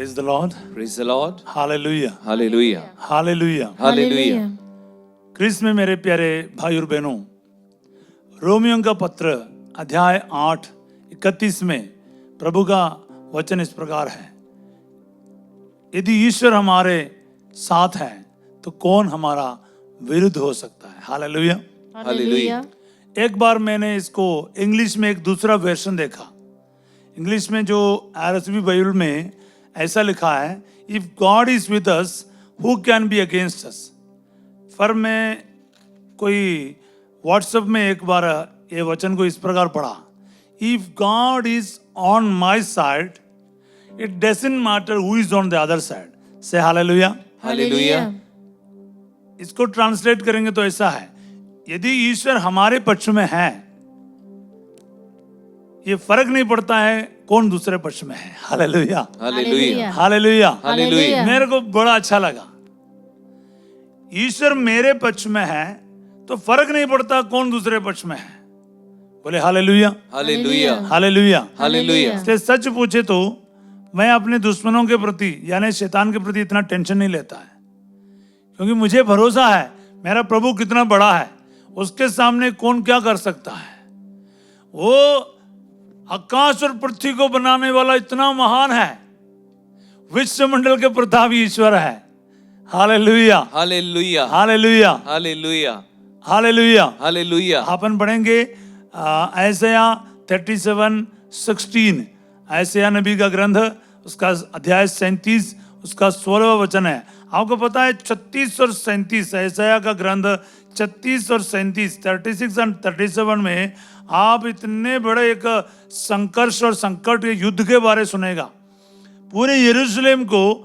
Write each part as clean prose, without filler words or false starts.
Praise the Lord. Praise the Lord. Hallelujah. Hallelujah. Hallelujah. Hallelujah. क्रिस्त में मेरे प्यारे भाई और बहनों, रोमियों का पत्र अध्याय 8:31 में प्रभु का वचन इस प्रकार है, यदि ईश्वर हमारे साथ है तो कौन हमारा विरुद्ध हो सकता है। हालेलुया। Hallelujah. एक बार मैंने इसको इंग्लिश में एक दूसरा वर्जन देखा। इंग्लिश में जो आरएसवी बाइबल में ऐसा लिखा है, if God is with us who can be against us. पर मैं कोई व्हाट्सएप में एक बार ये वचन को इस प्रकार पढ़ा, if God is on my side it doesn't matter who is on the other side. से हालेलुया। Hallelujah. इसको ट्रांसलेट करेंगे तो ऐसा है, यदि ईश्वर हमारे पक्ष में है, ये फर्क नहीं पड़ता है कौन दूसरे पक्ष में है। हालेलुया। Hallelujah. हालेलुया। Hallelujah. मेरे को बड़ा अच्छा लगा, ईश्वर मेरे पक्ष में है तो फर्क नहीं पड़ता कौन दूसरे पक्ष में है। बोले हालेलुया। Hallelujah. हालेलुया। Hallelujah. इसलिए सच पूछे तो मैं अपने दुश्मनों के प्रति यानी शैतान के प्रति इतना टेंशन नहीं लेता है, क्योंकि मुझे भरोसा है मेरा प्रभु कितना बड़ा है, उसके सामने कौन क्या कर सकता है। वो आकाश और पृथ्वी को बनाने वाला इतना महान है, विश्वमंडल के प्रतापी ईश्वर है। Hallelujah. Hallelujah. Hallelujah. Hallelujah. Hallelujah. Hallelujah. अपन पढ़ेंगे ऐसाया 37:16, ऐसाया नबी का ग्रंथ, उसका अध्याय 37, उसका 16वां वचन है। आपको पता है 36 और 37, ऐसाया का ग्रंथ 36 और 37, 36 और 37 में आप इतने बड़े एक संघर्ष और संकट के युद्ध के बारे सुनेगा। पूरे यरूशलेम को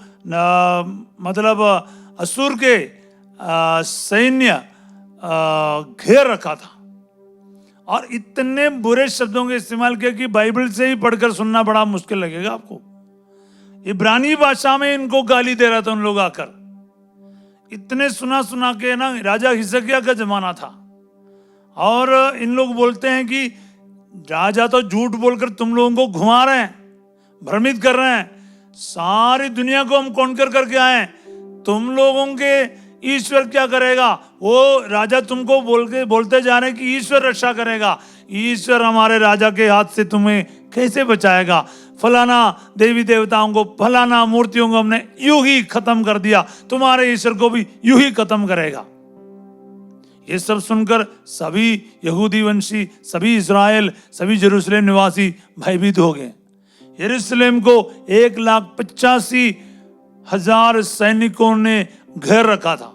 मतलब असुर के सैन्य घेर रखा था, और इतने बुरे शब्दों के इस्तेमाल किया कि बाइबल से ही पढ़कर सुनना बड़ा मुश्किल लगेगा आपको। इब्रानी भाषा में इनको गाली दे रहा था उन लोग आकर, इतने सुना के ना, राजा हिजकिय्याह का जमाना था, और इन लोग बोलते हैं कि राजा तो झूठ बोलकर तुम लोगों को घुमा रहे हैं, भ्रमित कर रहे हैं, सारी दुनिया को हम कॉन्कर करके आए, तुम लोगों के ईश्वर क्या करेगा। वो राजा तुमको बोलते जा रहे हैं कि ईश्वर रक्षा करेगा, ईश्वर हमारे राजा के हाथ से तुम्हें कैसे बचाएगा। फलाना देवी देवताओं को, फलाना मूर्तियों को हमने यूं ही खत्म कर दिया, तुम्हारे ईश्वर को भी यूं ही खत्म करेगा। ये सब सुनकर सभी यहूदी वंशी, सभी इस्राएल, सभी यरूशलेम निवासी भयभीत हो गए। यरूशलेम को 1,85,000 सैनिकों ने घेर रखा था,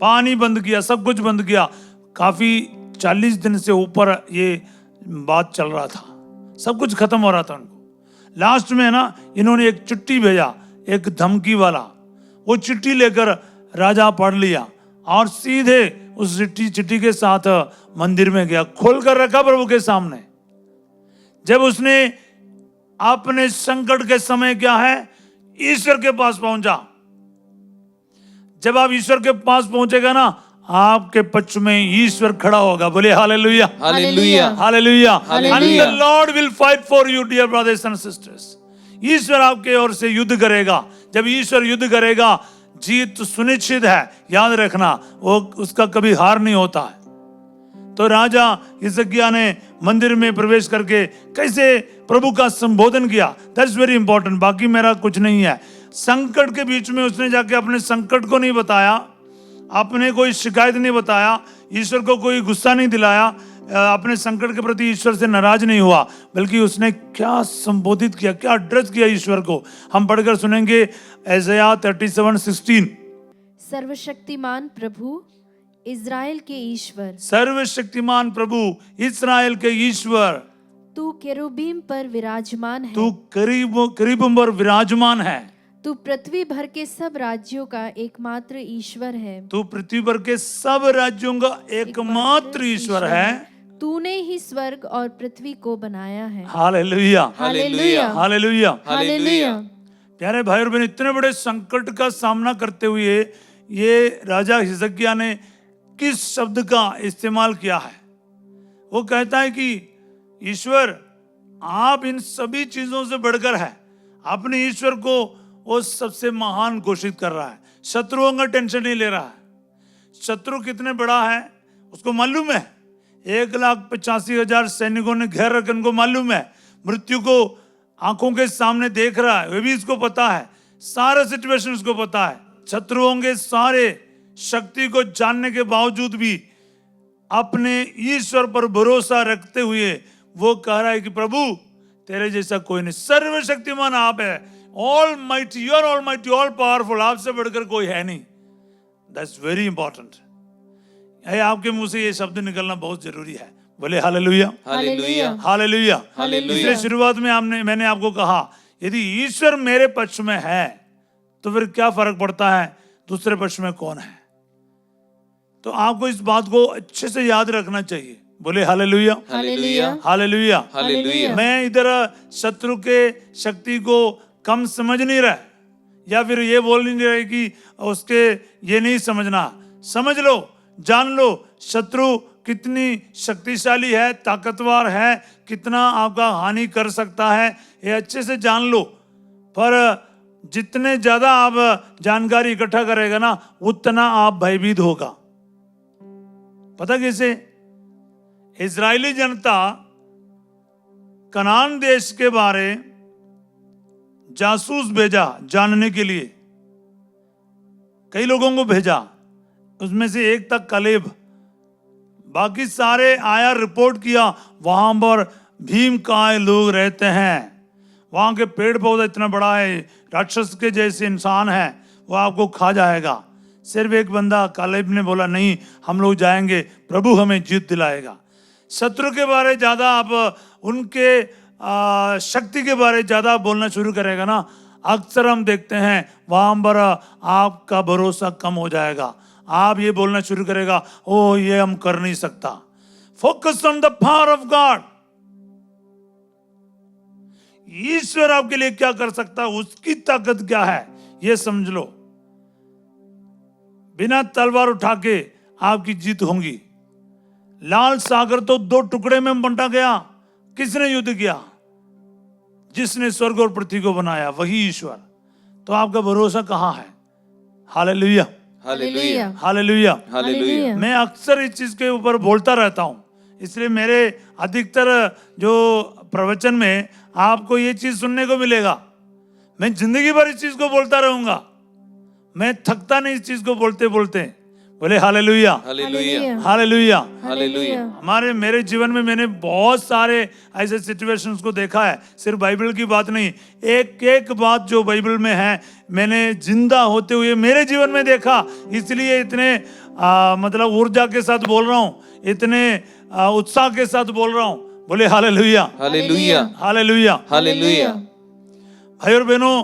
पानी बंद किया, सब कुछ बंद किया। काफी 40 दिन से ऊपर ये बात चल रहा था, सब कुछ खत्म हो रहा था उनको। लास्ट में ना इन्होंने एक चिट्ठी भेजा, एक धमकी वाला, वो चिट्ठी लेकर राजा पढ़ लिया और सीधे उस चिट्ठी के साथ मंदिर में गया, खोल कर रखा प्रभु के सामने। जब उसने अपने संकट के समय क्या है, ईश्वर के पास पहुंचा। जब आप ईश्वर के पास पहुंचेगा ना, आपके पक्ष में ईश्वर खड़ा होगा। बोले hallelujah. Hallelujah. Hallelujah. Hallelujah. And the Lord will fight for you, dear brothers and sisters. ईश्वर आपके ओर से युद्ध करेगा। जब ईश्वर युद्ध करेगा, जीत सुनिश्चित है, याद रखना, वो उसका कभी हार नहीं होता है। तो राजा हिजकिय्याह ने मंदिर में प्रवेश करके कैसे प्रभु का संबोधन किया, दैट्स वेरी इंपॉर्टेंट। बाकी मेरा कुछ नहीं है। संकट के बीच में उसने जाके अपने संकट को नहीं बताया, आपने कोई शिकायत नहीं बताया, ईश्वर को कोई गुस्सा नहीं दिलाया, अपने संकट के प्रति ईश्वर से नाराज नहीं हुआ, बल्कि उसने क्या संबोधित किया, क्या एड्रेस किया ईश्वर को। हम पढ़कर सुनेंगे ऐसाया 37:16। सर्वशक्तिमान प्रभु इज़राइल के ईश्वर, सर्वशक्तिमान प्रभु इस्राएल के ईश्वर, तू केरूबीम पर विराजमान है, तू करीबों पर विराजमान है, तू पृथ्वी भर के सब राज्यों का एकमात्र ईश्वर है, तू पृथ्वी पर के सब राज्यों का एकमात्र ईश्वर है, तूने ही स्वर्ग और पृथ्वी को बनाया है। हालेलुया। हालेलुया। हालेलुया। हालेलुया। प्यारे भाई और बहन, इतने बड़े संकट का सामना करते हुए ये राजा हिजकिय्याह ने किस शब्द का इस्तेमाल किया है। वो कहता है कि ईश्वर आप इन सभी चीजों से बढ़कर है। अपने ईश्वर को वो सबसे महान घोषित कर रहा है। शत्रुओं का टेंशन नहीं ले रहा है। शत्रु कितने बड़ा है उसको मालूम है। 1,85,000 सैनिकों ने घेर रखे, उनको मालूम है। मृत्यु को आंखों के सामने देख रहा है, वे भी इसको पता है। सारा सिचुएशन उसको पता है। शत्रुओं के सारे शक्ति को जानने के बावजूद भी अपने ईश्वर पर भरोसा रखते हुए वो कह रहा है कि प्रभु तेरे जैसा कोई नहीं, सर्वशक्तिमान आप है, all mighty, you are all mighty, all powerful, आपसे बढ़कर कोई है नहीं। That's very important. आपके मुंह से ये शब्द निकलना बहुत जरूरी है। बोले हालेलुया, हालेलुया, हालेलुया, हालेलुया। इसलिए शुरुआत में मैंने आपको कहा यदि ईश्वर मेरे पक्ष में है तो फिर क्या फर्क पड़ता है दूसरे पक्ष में कौन है। तो आपको इस बात को अच्छे से याद रखना चाहिए। बोले हालेलुया, हालेलुया, हालेलुया, हालेलुया। मैं इधर शत्रु के शक्ति को कम समझ नहीं रहा या फिर ये बोल नहीं रहे कि उसके ये नहीं समझना। समझ लो, जान लो शत्रु कितनी शक्तिशाली है, ताकतवर है, कितना आपका हानि कर सकता है, ये अच्छे से जान लो। पर जितने ज्यादा आप जानकारी इकट्ठा करेगा ना उतना आप भयभीत होगा। पता कैसे? इजरायली जनता कनान देश के बारे जासूस भेजा जानने के लिए, कई लोगों को भेजा, उसमें से एक तक कालेब, बाकी सारे आया रिपोर्ट किया वहां पर भीमकाय लोग रहते हैं, वहां के पेड़ पौधा इतना बड़ा है, राक्षस के जैसे इंसान है, वो आपको खा जाएगा। सिर्फ एक बंदा कालेब ने बोला नहीं हम लोग जाएंगे, प्रभु हमें जीत दिलाएगा। शत्रु के बारे ज्यादा आप उनके शक्ति के बारे ज्यादा बोलना शुरू करेगा ना, अक्सर हम देखते हैं वहां पर आपका भरोसा कम हो जाएगा। आप ये बोलना शुरू करेगा ओ ये हम कर नहीं सकता। Focus on the power of God. ईश्वर आपके लिए क्या कर सकता है, उसकी ताकत क्या है ये समझ लो। बिना तलवार उठा के आपकी जीत होगी। लाल सागर तो 2 टुकड़े में बंटा गया। किसने युद्ध किया? जिसने स्वर्ग और पृथ्वी को बनाया, वही ईश्वर। तो आपका भरोसा कहां है? Hallelujah, hallelujah, hallelujah, hallelujah. मैं अक्सर इस चीज के ऊपर बोलता रहता हूं, इसलिए मेरे अधिकतर जो प्रवचन में आपको ये चीज सुनने को मिलेगा। मैं जिंदगी भर इस चीज को बोलता रहूंगा, मैं थकता नहीं इस चीज को बोलते बोलते। बोले हालेलुया, हालेलुया, हालेलुया। हालेलुया। मेरे जीवन में मैंने बहुत सारे ऐसे सिचुएशंस को देखा है। सिर्फ बाइबल की बात नहीं, एक एक बात जो बाइबल में है मैंने जिंदा होते हुए मेरे जीवन में देखा। इसलिए इतने मतलब ऊर्जा के साथ बोल रहा हूँ, इतने उत्साह के साथ बोल रहा हूँ। बोले हालेलुया, हालेलुया, हालेलुया, हालेलुया। भाई और बहनों,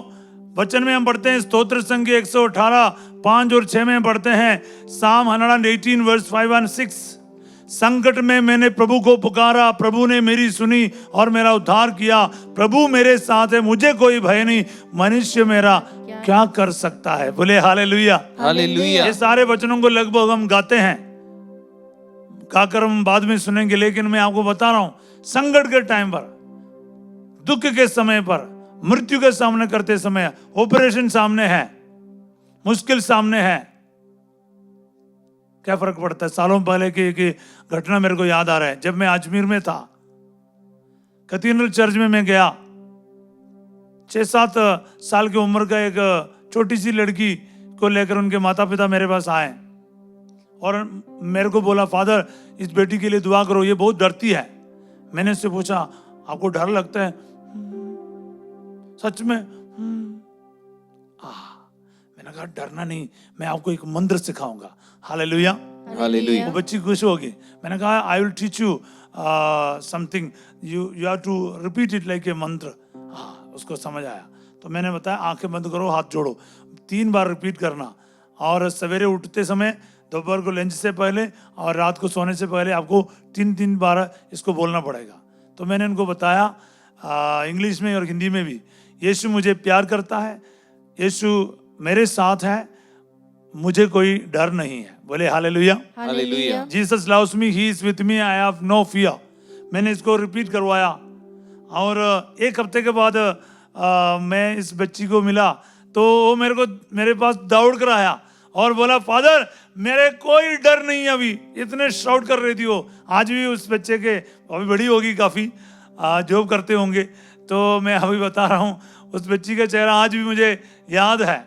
वचन में हम पढ़ते हैं स्तोत्र संख्या 118 5 और 6 में पढ़ते हैं Psalm 118 वर्स 5 और 6। संकट में मैंने प्रभु को पुकारा, प्रभु ने मेरी सुनी और मेरा उद्धार किया। प्रभु मेरे साथ है, मुझे कोई भय नहीं। मनुष्य मेरा क्या कर सकता है? बोले हालेलुया, हालेलुया। ये सारे वचनों को लगभग हम गाते हैं, गाकर हम बाद में सुनेंगे, लेकिन मैं आपको बता रहा हूं संकट के टाइम पर, दुख के समय पर, मृत्यु के सामने करते समय, ऑपरेशन सामने है, मुश्किल सामने है, क्या फर्क पड़ता है? सालों पहले की घटना मेरे को याद आ रहा है। जब मैं अजमेर में था, कैथेड्रल चर्च में मैं गया, 6-7 साल की उम्र का एक छोटी सी लड़की को लेकर उनके माता पिता मेरे पास आए और मेरे को बोला फादर इस बेटी के लिए दुआ करो, ये बहुत डरती है। मैंने उससे पूछा आपको डर लगता है? सच में? मैंने कहा डरना नहीं, मैं आपको एक मंत्र सिखाऊंगा। Hallelujah, hallelujah. वो बच्ची खुश होगी। मैंने कहा I will teach you something, you have to repeat it like a mantra. हाँ, उसको समझ आया। तो मैंने बताया आंखें बंद करो, हाथ जोड़ो, 3 बार रिपीट करना, और सवेरे उठते समय, दोपहर को लंच से पहले और रात को सोने से पहले आपको 3 बार इसको बोलना पड़ेगा। तो मैंने उनको बताया इंग्लिश में और हिंदी में भी, यीशु मुझे प्यार करता है, यीशु मेरे साथ है, मुझे कोई डर नहीं है। बोले hallelujah, hallelujah. Jesus loves me, he is with me, I have no fear. मैंने इसको रिपीट करवाया और 1 हफ्ते के बाद मैं इस बच्ची को मिला तो वो मेरे पास दौड़ कर आया और बोला, फादर मेरे कोई डर नहीं है अभी। इतने शाउट कर रही थी वो। आज भी उस बच्चे के, अभी बड़ी होगी काफ़ी, जॉब करते होंगे, तो मैं अभी बता रहा हूँ, उस बच्ची का चेहरा आज भी मुझे याद है।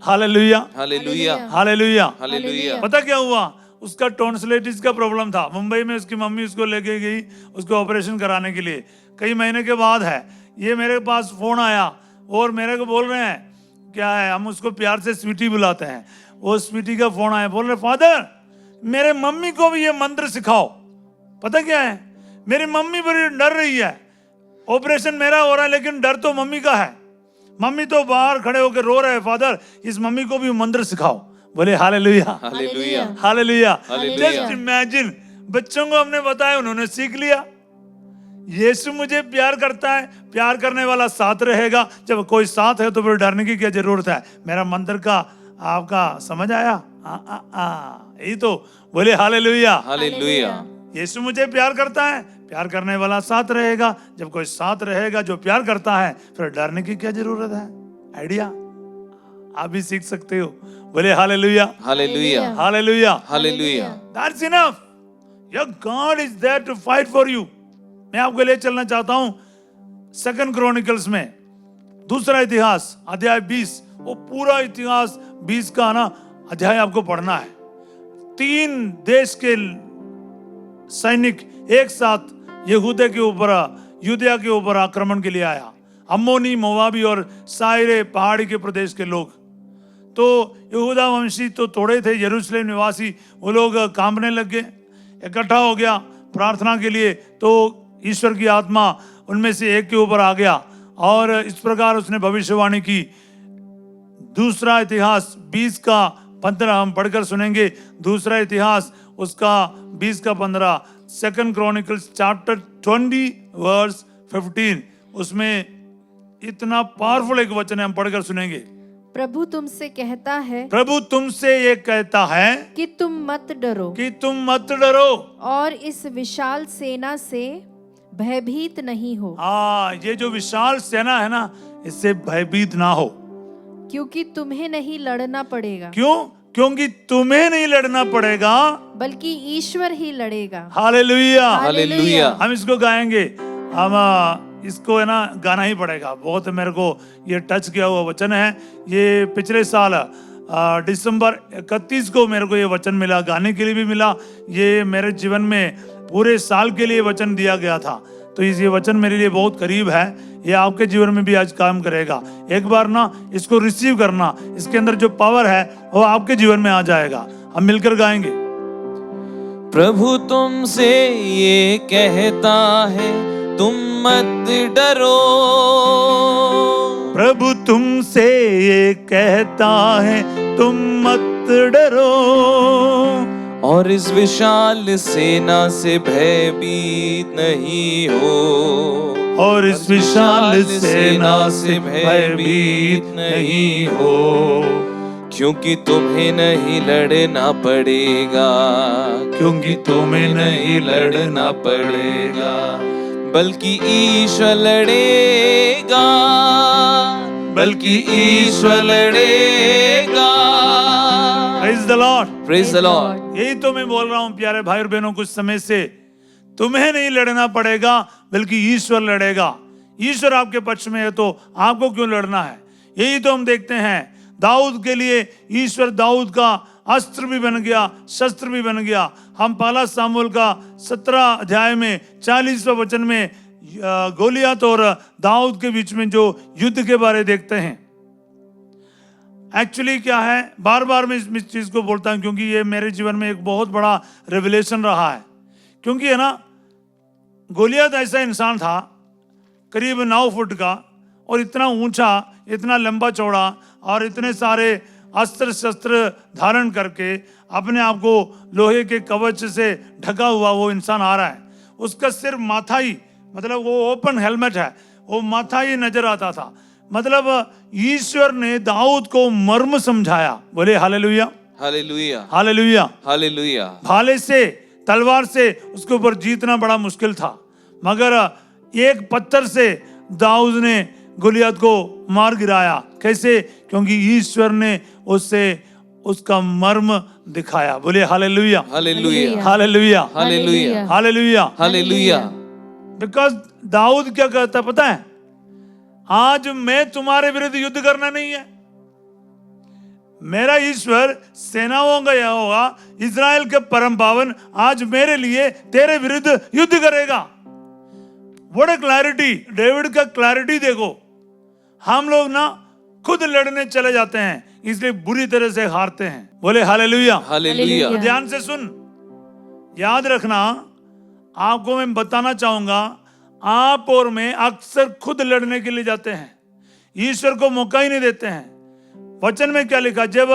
Hallelujah, hallelujah, hallelujah. हालेलुया। पता क्या हुआ, उसका टॉन्सिलाइटिस का प्रॉब्लम था। मुंबई में उसकी मम्मी उसको लेके गई उसको ऑपरेशन कराने के लिए। कई महीने के बाद है ये मेरे पास फोन आया और मेरे को बोल रहे हैं, क्या है, हम उसको प्यार से स्वीटी बुलाते हैं, वो स्वीटी का फोन आया, बोल रहे, फादर मेरे मम्मी को भी ये मंत्र सिखाओ। पता क्या है, मेरी मम्मी बड़ी डर रही है, ऑपरेशन मेरा हो रहा है लेकिन डर तो मम्मी का है। मम्मी तो बाहर खड़े होकर रो रहे हैं, फादर इस मम्मी को भी मंत्र सिखाओ। बोले hallelujah, hallelujah, hallelujah. Hallelujah. Just imagine, बच्चों को हमने बताया, उन्होंने सीख लिया। यीशु मुझे प्यार करता है, प्यार करने वाला साथ रहेगा। जब कोई साथ है तो फिर डरने की क्या जरूरत है। मेरा मंत्र का आपका समझ आया? यही तो, बोले हालेलुया, हालेलुया। यीशु मुझे प्यार करता है, प्यार करने वाला साथ रहेगा। जब कोई साथ रहेगा जो प्यार करता है, फिर डरने की क्या जरूरत है। आइडिया आप भी सीख सकते हो। बोले hallelujah, hallelujah, hallelujah. Hallelujah. That's enough. Your God is there to fight for you. मैं आपको ले चलना चाहता हूं 2 क्रॉनिकल्स में, दूसरा इतिहास अध्याय 20। वो पूरा इतिहास 20 का ना अध्याय आपको पढ़ना है। 3 देश के सैनिक एक साथ यहूदा के ऊपर आक्रमण के लिए आया। अम्मोनी, मोवाबी और सायरे पहाड़ी के प्रदेश के लोग। तो यहूदा वंशी तो थोड़े थे, यरूशलेम निवासी वो लोग कांपने लग गए। इकट्ठा हो गया प्रार्थना के लिए, तो ईश्वर की आत्मा उनमें से एक के ऊपर आ गया और इस प्रकार उसने भविष्यवाणी की। दूसरा इतिहास 20 का 15 हम पढ़कर सुनेंगे। दूसरा इतिहास उसका 20 का 15, 2 क्रॉनिकल्स चैप्टर 20 वर्स 15। उसमें इतना पावरफुल एक वचन है, हम पढ़कर सुनेंगे। प्रभु तुमसे कहता है, प्रभु तुमसे ये कहता है कि तुम मत डरो, कि तुम मत डरो और इस विशाल सेना से भयभीत नहीं हो। ये जो विशाल सेना है ना, इससे भयभीत ना हो। क्योंकि तुम्हें नहीं लड़ना पड़ेगा। क्यों? क्योंकि तुम्हें नहीं लड़ना पड़ेगा, बल्कि ईश्वर ही लड़ेगा। Hallelujah, hallelujah. हम इसको गाएंगे। हम इसको है ना गाना ही पड़ेगा। बहुत मेरे को ये टच किया हुआ वचन है। ये पिछले साल दिसंबर 31 को मेरे को ये वचन मिला, गाने के लिए भी मिला। ये मेरे जीवन में पूरे साल के लिए वचन दिया गया था। तो ये वचन मेरे लिए बहुत करीब है। ये आपके जीवन में भी आज काम करेगा। एक बार ना इसको रिसीव करना, इसके अंदर जो पावर है वो आपके जीवन में आ जाएगा। हम मिलकर गाएंगे। प्रभु तुमसे ये कहता है, तुम मत डरो। प्रभु तुमसे ये कहता है, तुम मत डरो, और इस विशाल सेना से भयभीत नहीं हो। और इस विशाल सेना से भयभीत नहीं हो। क्योंकि तुम्हें नहीं लड़ना पड़ेगा, क्योंकि तुम्हें नहीं लड़ना पड़ेगा, बल्कि ईश्वर लड़ेगा, बल्कि ईश्वर लड़ेगा। Praise the Lord. Praise the Lord. यही तो मैं बोल रहा हूँ प्यारे भाई और बहनों, कुछ समय से तुम्हें नहीं लड़ना पड़ेगा बल्कि ईश्वर लड़ेगा। ईश्वर आपके पक्ष में है तो आपको क्यों लड़ना है। यही तो हम देखते हैं दाऊद के लिए ईश्वर दाऊद का अस्त्र भी बन गया, शस्त्र भी बन गया। हम पहला सामुएल का 17 अध्याय में 40वें वचन में गोलियत और दाऊद के बीच में जो युद्ध के बारे देखते हैं। एक्चुअली क्या है, बार बार मैं इस चीज को बोलता हूं क्योंकि ये मेरे जीवन में एक बहुत बड़ा रेवलेशन रहा है। क्योंकि है ना, गोलियत ऐसा इंसान था करीब 9 फुट का और इतना ऊंचा, इतना लंबा चौड़ा और इतने सारे अस्त्र शस्त्र धारण करके अपने आप को लोहे के कवच से ढका हुआ वो इंसान आ रहा है। उसका सिर्फ माथा ही, मतलब वो ओपन हेलमेट है, वो माथा ही नजर आता था। मतलब ईश्वर ने दाऊद को मर्म समझाया। बोले हालेलुया, हालेलुया, हालेलुया, हालेलुया। भाले से, तलवार से उसके ऊपर जीतना बड़ा मुश्किल था, मगर एक पत्थर से दाऊद ने गोलियत को मार गिराया। कैसे? क्योंकि ईश्वर ने उससे उसका मर्म दिखाया। बोले hallelujah, hallelujah, hallelujah, hallelujah, hallelujah. Hallelujah. Because दाऊद क्या कहता है पता है? आज मैं तुम्हारे विरुद्ध युद्ध करना नहीं है, मेरा ईश्वर सेनाओं का यहोवा इज़राइल के परम पावन आज मेरे लिए तेरे विरुद्ध युद्ध करेगा। What a clarity! डेविड का क्लैरिटी देखो। हम लोग ना खुद लड़ने चले जाते हैं, इसलिए बुरी तरह से हारते हैं। बोले हालेलुया, हालेलुया। तो ध्यान से सुन, याद रखना, आपको मैं बताना चाहूंगा, आप और मैं अक्सर खुद लड़ने के लिए जाते हैं, ईश्वर को मौका ही नहीं देते हैं। वचन में क्या लिखा? जब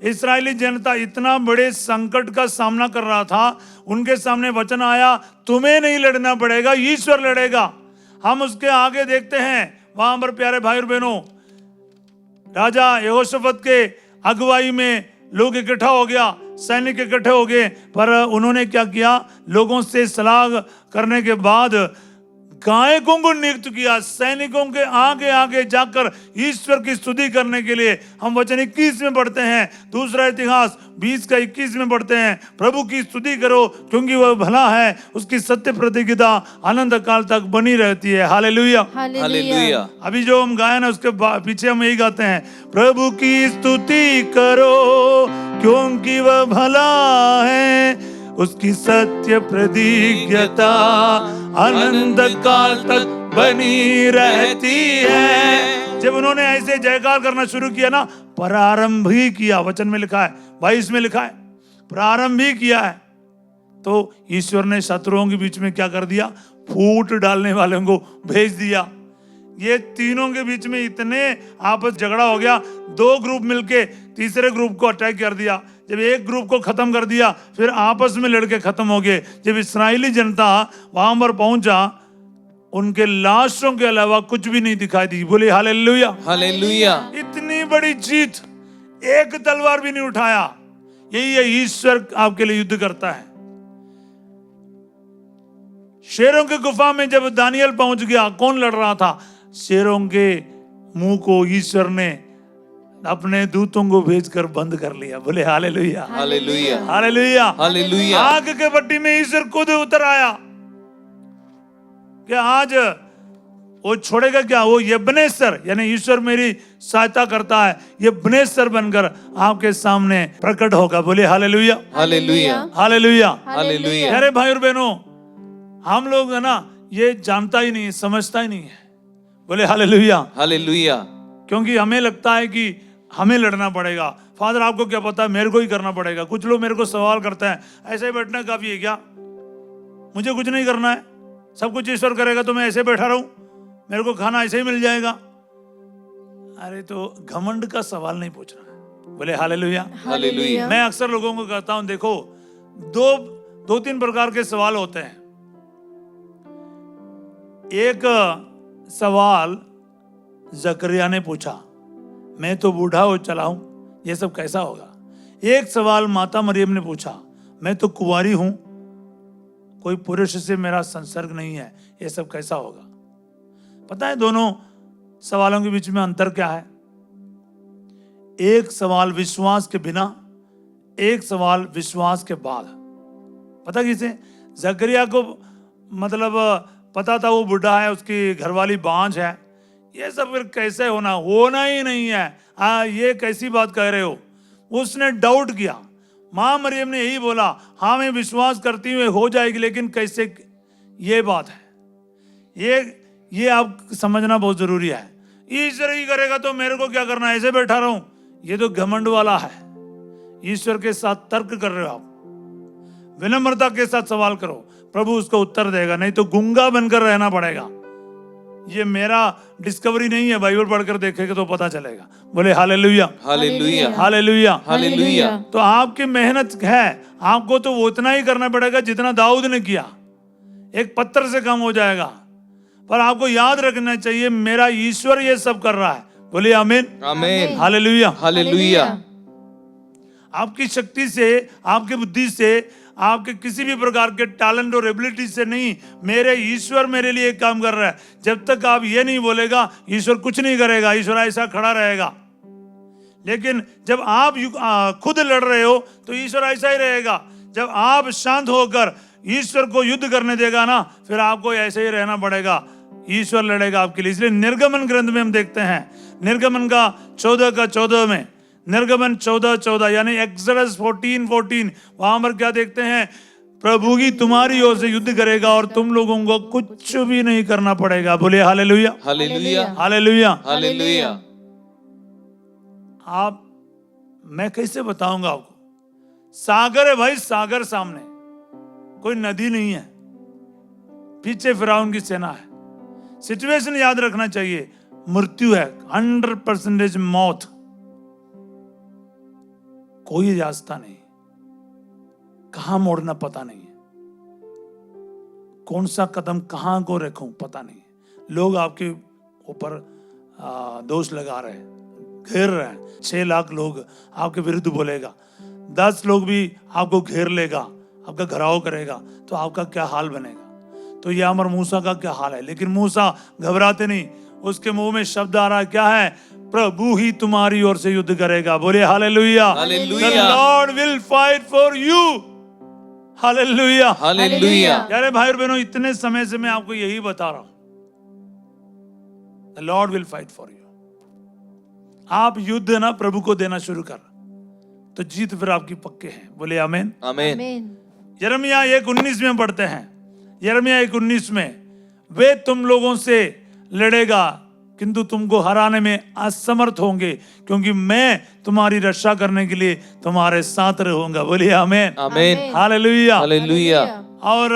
इस्राएली जनता इतना बड़े संकट का सामना कर रहा था, उनके सामने वचन आया, तुम्हें नहीं लड़ना पड़ेगा, ईश्वर लड़ेगा। हम उसके आगे देखते हैं, वहां पर प्यारे भाई और बहनों, राजा यहोशाफात के अगुवाई में लोग इकट्ठा हो गया, सैनिक इकट्ठे हो गए, पर उन्होंने क्या किया? लोगों से सलाह करने के बाद गायकों को नियुक्त किया, सैनिकों के आगे आगे जाकर ईश्वर की स्तुति करने के लिए। हम वचन 21 में पढ़ते हैं, दूसरा इतिहास 20 का 21 में पढ़ते हैं, प्रभु की स्तुति करो क्योंकि वह भला है, उसकी सत्य प्रतिज्ञा अनंत काल तक बनी रहती है। Hallelujah, hallelujah. अभी जो हम गाए ना उसके पीछे हम यही गाते हैं, प्रभु की स्तुति करो क्योंकि वह भला है, उसकी सत्य प्रतिज्ञता अनंत काल तक बनी रहती है। जब उन्होंने ऐसे जयकार करना शुरू किया ना, प्रारंभ ही किया, वचन में लिखा है 22 में लिखा है, प्रारंभ ही किया है, तो ईश्वर ने शत्रुओं के बीच में क्या कर दिया? फूट डालने वालों को भेज दिया। ये तीनों के बीच में इतने आपस झगड़ा हो गया, दो ग्रुप मिलके तीसरे ग्रुप को अटैक कर दिया। जब एक ग्रुप को खत्म कर दिया, फिर आपस में लड़के खत्म हो गए। जब इस्राएली जनता वहां पर पहुंचा, उनके लाशों के अलावा कुछ भी नहीं दिखाई दी। बोले हालेलुया, हालेलुया। इतनी बड़ी जीत, एक तलवार भी नहीं उठाया। यही है, ईश्वर आपके लिए युद्ध करता है। शेरों की गुफा में जब दानियल पहुंच गया, कौन लड़ रहा था? शेरों के मुंह को ईश्वर ने अपने दूतों को भेजकर बंद कर लिया। बोले हालेलुया, हालेलुया, हालेलुया, हालेलुया। आग के भट्टी में ईश्वर खुद उतर आया। क्या आज वो छोड़ेगा क्या? वो यब्नेसर, यानी ईश्वर मेरी सहायता करता है, यब्नेसर बनकर आपके सामने प्रकट होगा। बोले हालेलुया, हालेलुया, हालेलुया। हालेलुया। अरे भाई और बहनों, हम लोग है ना, ये जानता ही नहीं है, समझता ही नहीं है। बोले हालेलुया, हालेलुया। क्योंकि हमें लगता है कि हमें लड़ना पड़ेगा। फादर आपको क्या पता है, मेरे को ही करना पड़ेगा। कुछ लोग मेरे को सवाल करते हैं, ऐसे ही बैठना काफी है क्या? मुझे कुछ नहीं करना है, सब कुछ ईश्वर करेगा तो मैं ऐसे बैठा रहूं, मेरे को खाना ऐसे ही मिल जाएगा। अरे तो घमंड का सवाल नहीं पूछना है। बोले हालेलुया, हालेलुया। मैं अक्सर लोगों को कहता हूं, देखो दो तीन प्रकार के सवाल होते हैं। एक सवाल जकरिया ने पूछा, मैं तो बूढ़ा हो चला हूं, ये सब कैसा होगा? एक सवाल माता मरियम ने पूछा, मैं तो कुंवारी हूं, कोई पुरुष से मेरा संसर्ग नहीं है, ये सब कैसा होगा? पता है दोनों सवालों के बीच में अंतर क्या है? एक सवाल विश्वास के बिना, एक सवाल विश्वास के बाद। पता किसे? जकरिया को मतलब पता था वो बूढ़ा है, उसकी घरवाली बांझ है, ये सब फिर कैसे होना ही नहीं है। ये कैसी बात कह रहे हो? उसने डाउट किया। मां मरियम ने यही बोला, हाँ मैं विश्वास करती हूँ हो जाएगी, लेकिन कैसे? ये बात है, ये आप समझना बहुत जरूरी है। ईश्वर ही करेगा तो मेरे को क्या करना है, ऐसे बैठा रहूं? ये तो घमंड वाला है। ईश्वर के साथ तर्क कर रहे हो आप, विनम्रता के साथ सवाल करो, प्रभु उसको उत्तर देगा, नहीं तो गूंगा बनकर रहना पड़ेगा। ये मेरा डिस्कवरी नहीं है, बाइबल पढ़कर देखेगा तो पता चलेगा। बोले हालेलुया, हालेलुया, हालेलुया, हालेलुया। तो आपकी मेहनत है, आपको तो वो उतना ही करना पड़ेगा जितना दाऊद ने किया। एक पत्थर से कम हो जाएगा, पर आपको याद रखना चाहिए मेरा ईश्वर ये सब कर रहा है। बोलिए आमीन, आमीन, हालेलुया। हालेलुया। आपकी शक्ति से, आपकी बुद्धि से, आपके किसी भी प्रकार के टैलेंट और एबिलिटी से नहीं, मेरे ईश्वर मेरे लिए एक काम कर रहा है। जब तक आप ये नहीं बोलेगा ईश्वर कुछ नहीं करेगा, ईश्वर ऐसा खड़ा रहेगा। लेकिन जब आप खुद लड़ रहे हो तो ईश्वर ऐसा ही रहेगा। जब आप शांत होकर ईश्वर को युद्ध करने देगा ना, फिर आपको ऐसे ही रहना पड़ेगा, ईश्वर लड़ेगा आपके लिए। इसलिए निर्गमन ग्रंथ में हम देखते हैं, निर्गमन का 14 में, निर्गमन 14 यानी एक्सोडस 14 वहां पर क्या देखते हैं, प्रभु ही तुम्हारी ओर से युद्ध करेगा और तुम लोगों को कुछ भी नहीं करना पड़ेगा। बोलिए हालेलुया, हालेलुया, हालेलुया। हालेलुया। आप, मैं कैसे बताऊंगा आपको, सागर है भाई, सागर सामने, कोई नदी नहीं है, पीछे फिरौन की सेना है। सिचुएशन याद रखना चाहिए, मृत्यु है, 100% मौत, कोई रास्ता नहीं, कहां मोड़ना पता नहीं है, कौन सा कदम कहां को रखूं पता नहीं है। लोग आपके ऊपर दोष लगा रहे हैं, घेर रहे हैं। 6 लाख लोग आपके विरुद्ध बोलेगा, 10 लोग भी आपको घेर लेगा, आपका घराव करेगा, तो आपका क्या हाल बनेगा। तो ये अमर मूसा का क्या हाल है। लेकिन मूसा घबराते नहीं, उसके मुंह में शब्द आ रहा है, क्या है, प्रभु ही तुम्हारी ओर से युद्ध करेगा। बोलिए hallelujah, hallelujah. The Lord will fight for you। Hallelujah, hallelujah. यारे भाई और बहनों, इतने समय से मैं आपको यही बता रहा हूं, The Lord will fight for you। आप युद्ध ना प्रभु को देना शुरू कर, तो जीत फिर आपकी पक्के है। बोले आमीन, आमीन। आमीन। यिर्मयाह 1:19 में पढ़ते हैं, यिर्मयाह 1:19 में, वे तुम लोगों से लड़ेगा किंतु तुमको हराने में असमर्थ होंगे, क्योंकि मैं तुम्हारी रक्षा करने के लिए तुम्हारे साथ रहूंगा। बोलिए आमीन, आमीन। हालेलुया। हालेलुया। और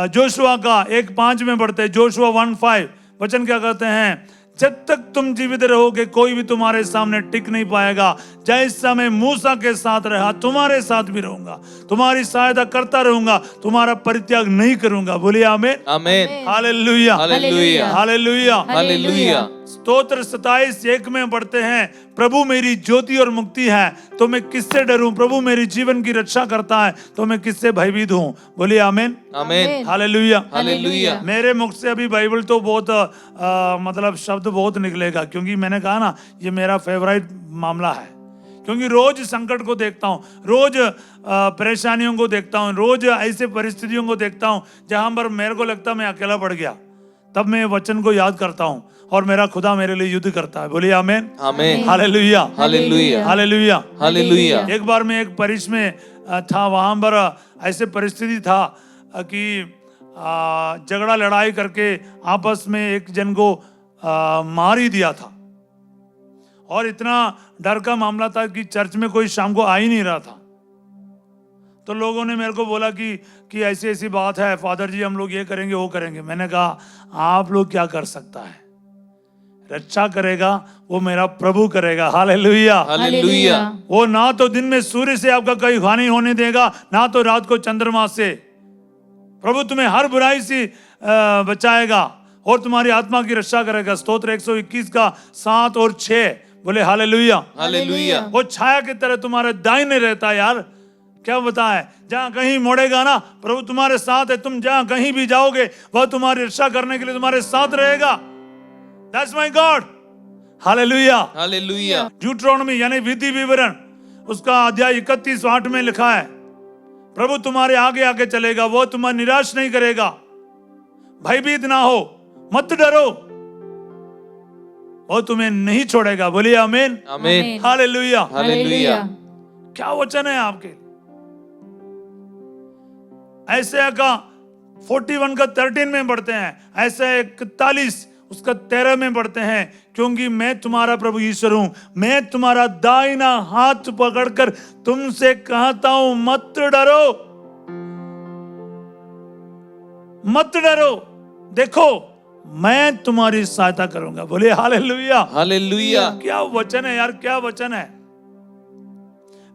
जोशुआ का 1:5 में पढ़ते हैं, जोशुआ 1:5 वचन क्या कहते हैं, जब तक तुम जीवित रहोगे कोई भी तुम्हारे सामने टिक नहीं पाएगा। जैसा मैं मूसा के साथ रहा तुम्हारे साथ भी रहूंगा, तुम्हारी सहायता करता रहूंगा, तुम्हारा परित्याग नहीं करूंगा। बोलिए आमीन, आमीन। Hallelujah, hallelujah. हालेलुया। हालेलुया। स्तोत्र 27:1 में पढ़ते हैं, प्रभु मेरी ज्योति और मुक्ति है, तो मैं किससे डरूं। प्रभु मेरी जीवन की रक्षा करता है, तो मैं किससे भयभीत हूं। बोलिए आमीन, आमीन। हालेलुया। हालेलुया। मेरे मुख से अभी बाइबल तो बहुत मतलब शब्द बहुत निकलेगा, क्योंकि मैंने कहा ना ये मेरा फेवरेट मामला है। क्योंकि रोज संकट को देखता हूँ, रोज परेशानियों को देखता हूँ, रोज ऐसे परिस्थितियों को देखता हूँ जहां पर मेरे को लगता मैं अकेला पड़ गया, तब मैं वचन को याद करता हूँ और मेरा खुदा मेरे लिए युद्ध करता है। बोलिए आमीन, आमीन। Hallelujah, hallelujah. हालेलुया। हालेलुया। एक बार मैं एक परिस में था, वहां पर ऐसे परिस्थिति था कि झगड़ा लड़ाई करके आपस में एक जन को मार ही दिया था, और इतना डर का मामला था कि चर्च में कोई शाम को आ ही नहीं रहा था। तो लोगों ने मेरे को बोला कि ऐसी ऐसी बात है फादर जी, हम लोग ये करेंगे वो करेंगे। मैंने कहा आप लोग क्या कर सकता है, रक्षा करेगा वो मेरा प्रभु करेगा। Hallelujah, hallelujah. वो ना तो दिन में सूर्य से आपका कोई हानि होने देगा, ना तो रात को चंद्रमा से। प्रभु तुम्हें हर बुराई से बचाएगा और तुम्हारी आत्मा की रक्षा करेगा। स्तोत्र 121 का 7 और 6। बोले हालेलुया, हालेलुया। वो छाया की तरह तुम्हारे दाहिने रहता है। यार क्या बता है, जहां कहीं मोड़ेगा ना प्रभु तुम्हारे साथ है। तुम जहां कहीं भी जाओगे वह तुम्हारी रक्षा करने के लिए तुम्हारे साथ रहेगा। That's my God। Hallelujah, hallelujah. Deuteronomy यानी विधि विवरण उसका अध्याय 31:8 में लिखा है, प्रभु तुम्हारे आगे आगे चलेगा, वो तुम्हें निराश नहीं करेगा। भयभीत ना हो, मत डरो, वो तुम्हें नहीं छोड़ेगा। बोलिए आमीन, आमीन। हालेलुया। हालेलुया। क्या वचन है आपके। ऐसे का 41 का 13 में पढ़ते हैं, ऐसे 41 उसका 13 में पढ़ते हैं, क्योंकि मैं तुम्हारा प्रभु ईश्वर हूं, मैं तुम्हारा दाहिना हाथ पकड़कर तुमसे कहता हूं मत डरो, मत डरो, देखो मैं तुम्हारी सहायता करूंगा। बोलिए हालेलुया, हालेलुया। क्या वचन है यार, क्या वचन है।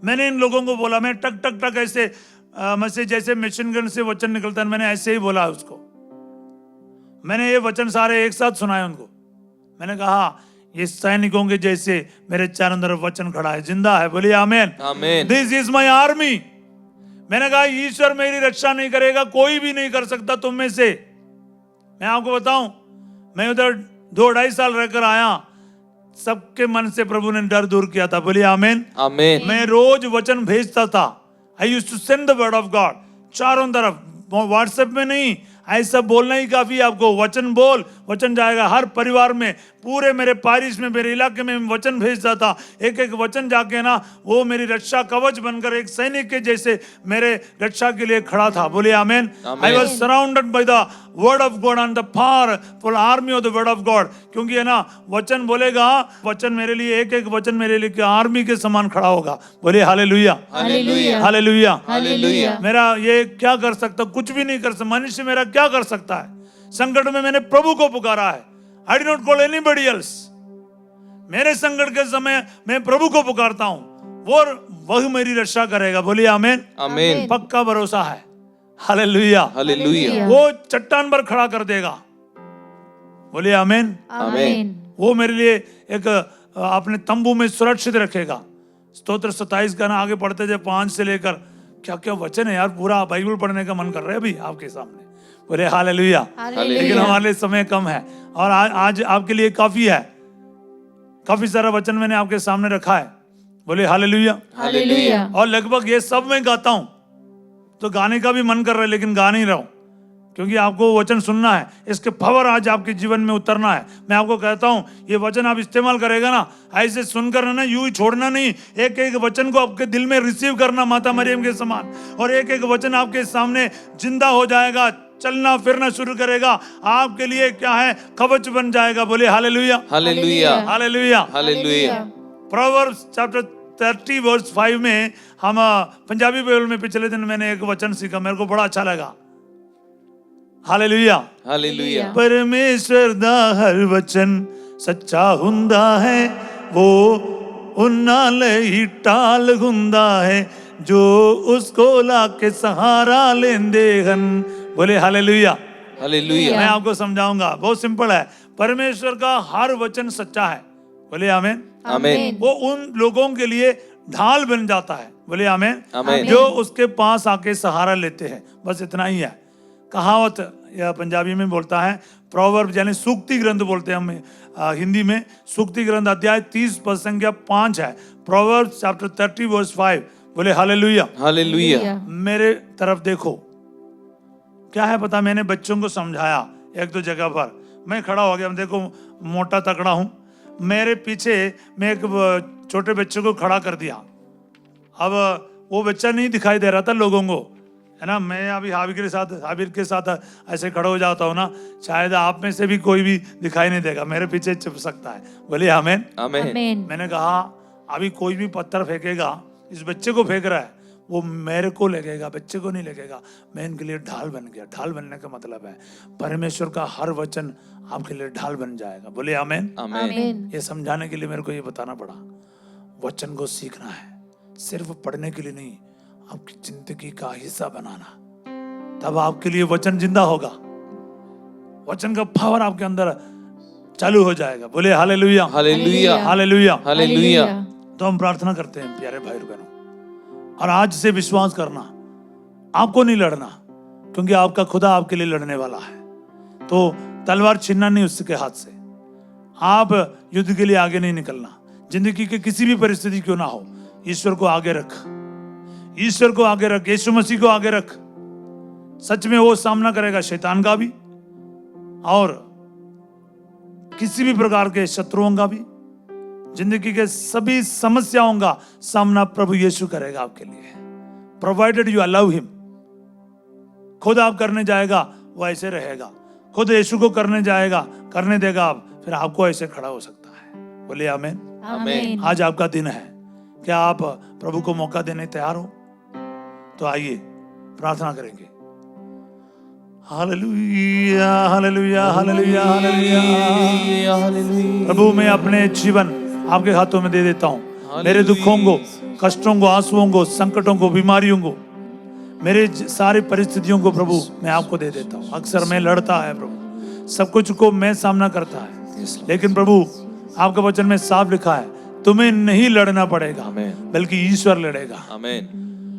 मैंने इन लोगों को बोला, मैं टक टक टक ऐसे मैसेज जैसे मिशन गन से वचन निकलता है, मैंने ऐसे ही बोला उसको। मैंने ये वचन सारे एक साथ सुनाए उनको। मैंने कहा ये सैनिकों के जैसे मेरे चारों तरफ वचन खड़ा है, जिंदा है। बोलिए amen. Amen. This is my army. मैंने कहा ईश्वर मेरी रक्षा नहीं करेगा, कोई भी नहीं कर सकता तुम में से। मैं आपको बताऊं, मैं उधर 2-2.5 साल रहकर आया, सबके मन से प्रभु ने डर दूर किया था। बोलिए आमेन। आमेन। मैं रोज वचन भेजता था। I used to send the word of God चारों तरफ, व्हाट्सएप में नहीं, ऐसा बोलना ही काफी है आपको। वचन बोल, वचन जाएगा हर परिवार में, पूरे मेरे पारिश में, मेरे इलाके में वचन भेजता था। एक एक वचन जाके ना वो मेरी रक्षा कवच बनकर एक सैनिक के जैसे मेरे रक्षा के लिए खड़ा था। बोलिए amen. I was surrounded by the word of God and the powerful army of the word of God. क्योंकि है ना, वचन बोलेगा, वचन मेरे लिए, एक एक वचन मेरे लिए आर्मी के समान खड़ा होगा। बोलिए हालेलुया, हालेलुया। Hallelujah, hallelujah. मेरा ये क्या कर सकता, कुछ भी नहीं कर सकता। मनुष्य मेरा क्या कर सकता है? संकट में मैंने प्रभु को पुकारा है। I did not call anybody else. मेरे संकट के समय मैं प्रभु को पुकारता हूं, वह मेरी रक्षा करेगा। बोलिए आमेन। आमेन। पक्का भरोसा है। Hallelujah, hallelujah. वो चट्टान पर खड़ा कर देगा। बोलिए आमेन। आमेन। वो मेरे लिए एक अपने तंबू में सुरक्षित रखेगा। स्तोत्र 27 का ना आगे पढ़ते थे, 5 से लेकर, क्या क्या वचन है यार, पूरा बाइबल पढ़ने का मन कर रहा है अभी आपके सामने। बोले हालेलुया। लेकिन हमारे लिए समय कम है और आज आपके लिए काफी है। काफी सारा वचन मैंने आपके सामने रखा है। बोले हालेलुया, हालेलुया। और लगभग ये सब मैं गाता हूं, तो गाने का भी मन कर रहा है लेकिन गा नहीं रहा हूं, क्योंकि आपको वचन सुनना है। इसके पावर आज आपके जीवन में उतरना है। मैं आपको कहता हूं, ये वचन आप इस्तेमाल करेगा ना, ऐसे सुनकर ना यूं ही छोड़ना नहीं, एक एक वचन को आपके दिल में रिसीव करना माता मरियम के समान, और एक एक वचन आपके सामने जिंदा हो जाएगा, चलना फिरना शुरू करेगा, आपके लिए क्या है, कवच बन जाएगा। बोले hallelujah, hallelujah. Hallelujah. Hallelujah. Proverbs chapter 30 verse 5 में हम पंजाबी बाइबल में पिछले दिन मैंने एक वचन सीखा, मेरे को बड़ा अच्छा लगा। Hallelujah, hallelujah. परमेश्वर दा हर वचन सच्चा हुंदा है, वो उन्हां लई टाल हुंदा है जो उसको लाके सहारा लेंदे हन। बोले हालेलुया। हालेलुया। मैं आपको समझाऊंगा, बहुत सिंपल है। परमेश्वर का हर वचन सच्चा है। बोले आमेन। आमेन। वो उन लोगों के लिए ढाल बन जाता है। बोले आमेन। आमेन। जो उसके पास आके सहारा लेते हैं, बस इतना ही है। कहावत या पंजाबी में बोलता है, प्रोवर्ब यानी सूक्ति ग्रंथ बोलते हैं हम हिंदी में। सूक्ति ग्रंथ अध्याय 30 पद संख्या 5 है। Proverb chapter 30 verse 5। बोले हालेलुया। हालेलुया। मेरे तरफ देखो, क्या है पता, मैंने बच्चों को समझाया 1-2 जगह पर, मैं खड़ा हो गया, देखो मोटा तकड़ा हूं, मेरे पीछे मैं एक छोटे बच्चे को खड़ा कर दिया। अब वो बच्चा नहीं दिखाई दे रहा था लोगों को, है ना। मैं अभी हाबिर के साथ ऐसे खड़ा हो जाता हूँ ना, शायद आप में से भी कोई भी दिखाई नहीं देगा, मेरे पीछे छिप सकता है। बोलिए आमेन। आमेन। मैंने कहा अभी कोई भी पत्थर फेंकेगा, इस बच्चे को फेंक रहा है, वो मेरे को लगेगा, बच्चे को नहीं लगेगा। मैं इनके लिए ढाल बन गया। ढाल बनने का मतलब है परमेश्वर का हर वचन आपके लिए ढाल बन जाएगा। बोले आमेन। आमेन। ये समझाने के लिए मेरे को ये बताना पड़ा, वचन को सीखना है, सिर्फ पढ़ने के लिए नहीं, आपकी जिंदगी का हिस्सा बनाना, तब आपके लिए वचन जिंदा होगा, वचन का पावर आपके अंदर चालू हो जाएगा। बोले हालेलुया। हालेलुया। हालेलुया। हालेलुया। तो हम प्रार्थना करते हैं प्यारे भाई बहनों, और आज से विश्वास करना, आपको नहीं लड़ना, क्योंकि आपका खुदा आपके लिए लड़ने वाला है। तो तलवार छीनना नहीं उसके हाथ से, आप युद्ध के लिए आगे नहीं निकलना। जिंदगी के किसी भी परिस्थिति क्यों ना हो, ईश्वर को आगे रख, ईश्वर को आगे रख, यीशु मसीह को आगे रख। सच में वो सामना करेगा शैतान का भी और किसी भी प्रकार के शत्रुओं का भी। जिंदगी के सभी समस्याओं का सामना प्रभु यीशु करेगा आपके लिए, प्रोवाइडेड यू अलाउ हिम। खुद आप करने जाएगा, वो ऐसे रहेगा। खुद यीशु को करने जाएगा, करने देगा आप, फिर आपको ऐसे खड़ा हो सकता है। बोलिए आमीन। आमीन। आज आपका दिन है, क्या आप प्रभु को मौका देने तैयार हो? तो आइए प्रार्थना करेंगे। Hallelujah, hallelujah, hallelujah, hallelujah. प्रभु मैं अपने जीवन आपके हाथों में दे देता हूँ। मेरे दुखों को, कष्टों को, आंसुओं को, संकटों को, बीमारियों को, मेरे सारी परिस्थितियों को प्रभु मैं आपको दे देता हूँ। अक्सर मैं लड़ता है प्रभु, सब कुछ को मैं सामना करता है, लेकिन प्रभु आपका वचन में साफ लिखा है, तुम्हें नहीं लड़ना पड़ेगा, Amen. बल्कि ईश्वर लड़ेगा। Amen.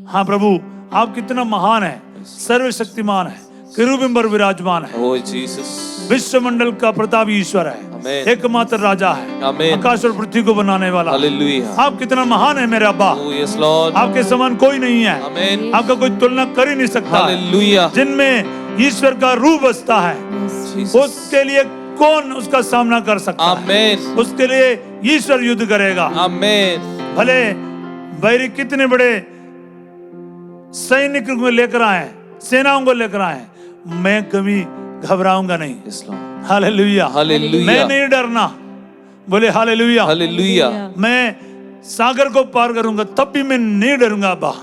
हाँ प्रभु, आप कितना महान है, सर्वशक्तिमान है, किरूबिम पर विराजमान है, Oh Jesus. विश्व मंडल का प्रतापी ईश्वर है, Amen. एकमात्र राजा है, Amen. आकाश और पृथ्वी को बनाने वाला। Hallelujah. आप कितना महान है मेरे अब्बा, Oh yes Lord. आपके समान कोई नहीं है, Amen. आपका कोई तुलना कर ही नहीं सकता। Hallelujah. जिनमें ईश्वर का रूह बसता है, Jesus. उसके लिए कौन उसका सामना कर सकता है? Amen. उसके लिए ईश्वर युद्ध करेगा। Amen. भले बैरी कितने बड़े सैनिक को लेकर आए, सेनाओं को लेकर आए, मैं कभी घबराऊंगा नहीं। Yes Lord. हालेलुया, मैं Hallelujah. नहीं डरना। बोले हालेलुया। Hallelujah. मैं सागर को पार करूंगा तब भी मैं नहीं डरूंगा अब्बा।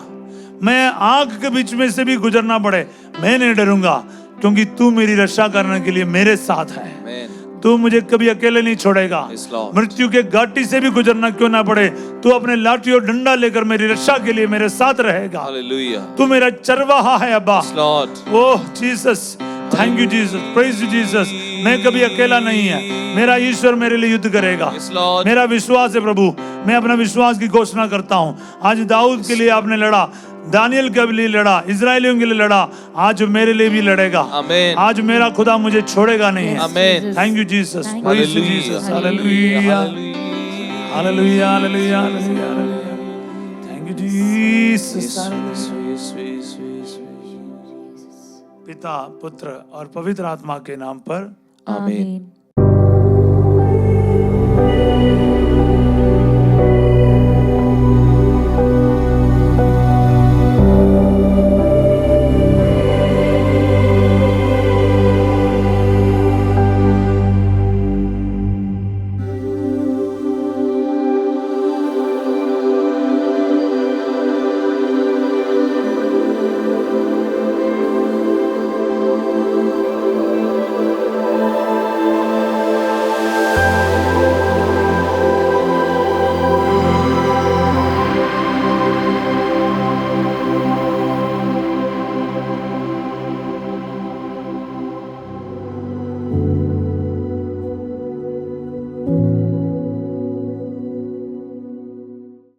मैं आग के बीच में से भी गुजरना पड़े, मैं नहीं डरूंगा, क्योंकि तू मेरी रक्षा करने के लिए मेरे साथ है। Amen. तू मुझे कभी अकेले नहीं छोड़ेगा। Yes, Lord. मृत्यु के घाटी से भी गुजरना क्यों ना पड़े, तू अपने लाठी और डंडा लेकर मेरी रक्षा के लिए मेरे साथ रहेगा। Hallelujah. तू मेरा चरवाहा है अब्बा। Yes Lord. Oh Jesus, thank you Jesus, praise you Jesus. मैं कभी अकेला नहीं है, मेरा ईश्वर मेरे लिए युद्ध करेगा। Yes Lord. मेरा विश्वास है प्रभु, मैं अपना विश्वास की घोषणा करता हूँ। आज दाऊद के लिए आपने लड़ा, दानियल के लिए लड़ा, इजरायलियों के लिए लड़ा, आज मेरे लिए भी लड़ेगा। Amen. आज मेरा खुदा मुझे छोड़ेगा नहीं। Amen. Thank you Jesus, Thank praise you Hallelujah. Jesus, Hallelujah. Hallelujah, hallelujah, hallelujah, hallelujah. Thank you Jesus. पिता, पुत्र और पवित्र आत्मा के नाम पर Amen.